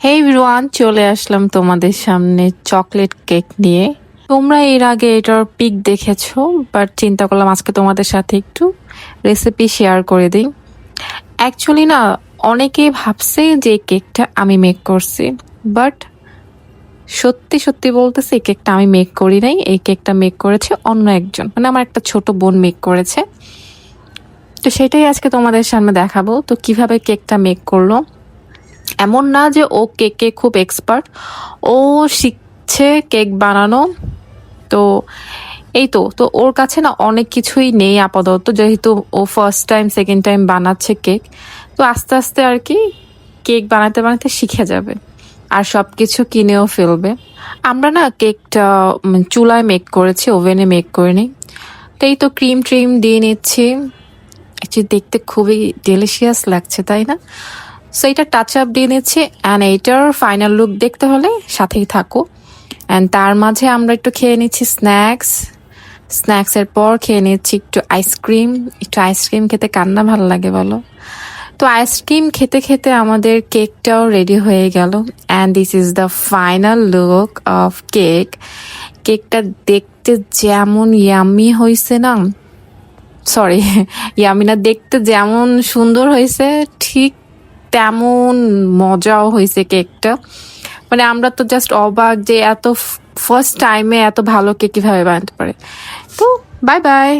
হে everyone, চলে আসলাম তোমাদের সামনে চকলেট কেক নিয়ে। তোমরা এর আগে এটার পিক দেখেছো, বাট চিন্তা করলাম আজকে তোমাদের সাথে একটু রেসিপি শেয়ার করে দিই। অ্যাকচুয়ালি না, অনেকেই ভাবছে যে এই কেকটা আমি মেক করছি, বাট সত্যি সত্যি বলতেছি এই কেকটা আমি মেক করি নাই। এই কেকটা মেক করেছে অন্য একজন, মানে আমার একটা ছোট বোন মেক করেছে। তো সেটাই আজকে তোমাদের সামনে দেখাবো তো কিভাবে কেকটা মেক করলো। এমন না যে ও কেকে খুব এক্সপার্ট, ও শিখছে কেক বানানো। তো এই তো তো ওর কাছে না অনেক কিছুই নেই আপাতত, যেহেতু ও ফার্স্ট টাইম সেকেন্ড টাইম বানাচ্ছে কেক। তো আস্তে আস্তে আর কি কেক বানাতে বানাতে শিখে যাবে আর সব কিছু কিনেও ফেলবে। আমরা না কেকটা চুলায় মেক করেছি, ওভেনে মেক করিনি। তো এই তো ক্রিম ট্রিম দিয়ে নিচ্ছি। অ্যাকচুয়ালি দেখতে খুবই ডেলিশিয়াস লাগছে, তাই না? সো এটা টাচ আপ দিয়ে নিচ্ছি অ্যান্ড এইটার ফাইনাল লুক দেখতে হলে সাথেই থাকো। অ্যান্ড তার মাঝে আমরা একটু খেয়ে নিচ্ছি স্ন্যাক্সের পর খেয়ে নিচ্ছি একটু আইসক্রিম। একটু আইসক্রিম খেতে কার না ভালো লাগে বলো? তো আইসক্রিম খেতে খেতে আমাদের কেকটাও রেডি হয়ে গেল and this is the final look of cake. কেকটা দেখতে যেমন ইয়াম্মি হয়েছে না, সরি ইয়ামিনা, দেখতে যেমন সুন্দর হয়েছে ঠিক তেমন মজাও হয়েছে কেকটা। মানে আমরা তো জাস্ট অবাক যে এত ফার্স্ট টাইমে এত ভালো কেক কিভাবে বানাতে পারে। তো বাই বাই।